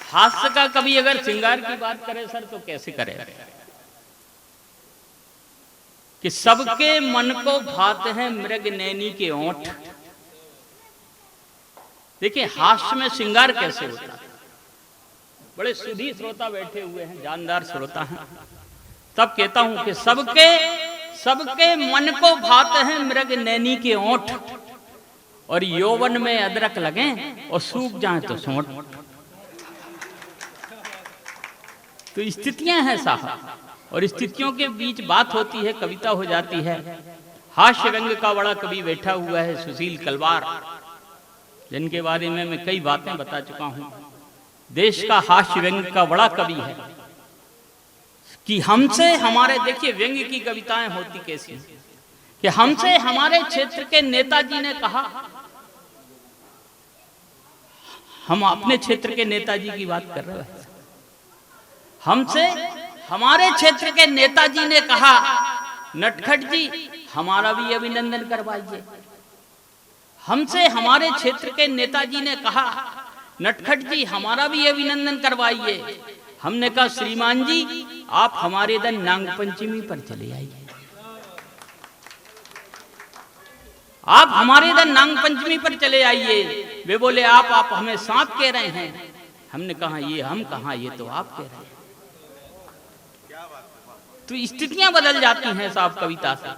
हास्य का कवि अगर श्रृंगार की बात करे सर तो कैसे करे कि सबके मन को भाते हैं मृग नैनी के ओंठ। देखिए हास्य में श्रृंगार कैसे होता है। बड़े सुधी श्रोता बैठे हुए हैं, जानदार श्रोता हैं, तब कहता हूं कि सबके मन को भाते हैं मृग नैनी के ओंठ, और यौवन में अदरक लगे और सूख जाए तो सोंठ। तो स्थितियां हैं साहब, और स्थितियों के बीच बात होती है, कविता हो जाती है। हास्य व्यंग का बड़ा कवि बैठा हुआ है सुशील कलवार, जिनके बारे में मैं कई बातें बता चुका हूं। देश का हास्य व्यंग का बड़ा कवि है कि हमसे हमारे, देखिए व्यंग की कविताएं होती कैसी कि हमसे हमारे क्षेत्र के नेताजी ने कहा, हम अपने क्षेत्र के नेताजी की बात कर रहे हैं। हमसे हमारे क्षेत्र के नेताजी ने कहा, नटखट जी हमारा भी अभिनंदन करवाइए। हमसे हमारे क्षेत्र के नेताजी ने कहा, नटखट जी हमारा भी अभिनंदन करवाइए। हमने कहा श्रीमान जी आप हमारे इधर नाग पंचमी पर चले आइए, आप हमारे इधर नाग पंचमी पर चले आइए। वे बोले आप हमें सांप कह रहे हैं। हमने कहा ये हम कहा, ये तो आप कह रहे हैं। तो स्थितियां बदल जाती हैं साहब कविता से।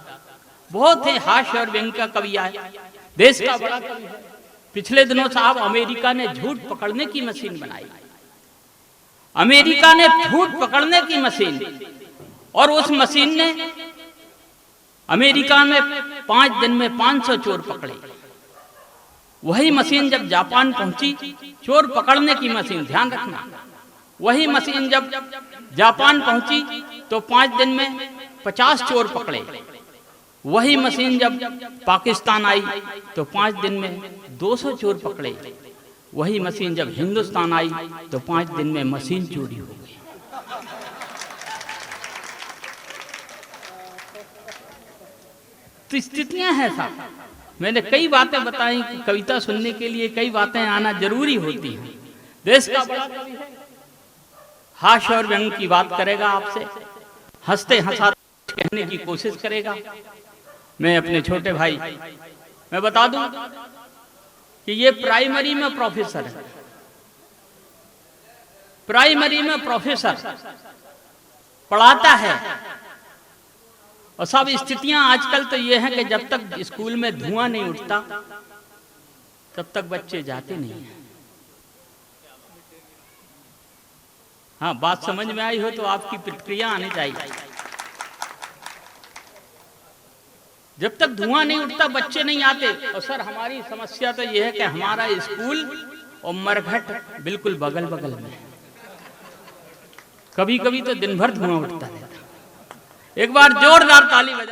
बहुत है हास्य और व्यंग का कवि आए, देश का बड़ा कवि है। पिछले दिनों साहब अमेरिका ने झूठ पकड़ने की मशीन बनाई। अमेरिका ने झूठ पकड़ने की मशीन, और उस मशीन ने अमेरिका में 5 दिन में 500 चोर पकड़े। वही मशीन जब जापान पहुंची, चोर पकड़ने की मशीन, ध्यान रखना, वही मशीन जब जापान पहुंची तो 5 दिन में 50 चोर पकड़े। वही मशीन जब पाकिस्तान आई तो 5 दिन में 200 चोर पकड़े। वही मशीन जब हिंदुस्तान आई तो 5 दिन में मशीन चोरी हो गई। तो स्थितियां हैं साहब। मैंने कई बातें बताई कि कविता सुनने के लिए कई बातें आना जरूरी होती हैं। देश का बड़ा कवि है, हास्य और व्यंग की बात करेगा, आपसे हंसते हंसाते कहने की कोशिश करेगा। मैं अपने छोटे भाई मैं बता दूं कि ये प्राइमरी में प्रोफेसर है, प्राइमरी में प्रोफेसर पढ़ाता है। और सब स्थितियां आजकल तो ये हैं कि जब तक स्कूल में धुआं नहीं उठता तब तक बच्चे जाते नहीं हैं। हाँ, बात समझ में आई हो तो आपकी प्रतिक्रिया आनी चाहिए। जब तक धुआं नहीं उठता बच्चे नहीं आते। और सर हमारी समस्या तो यह है कि हमारा स्कूल और मरघट बिल्कुल बगल बगल में, कभी कभी तो दिन भर धुआं उठता रहता। एक बार जोरदार ताली बजा।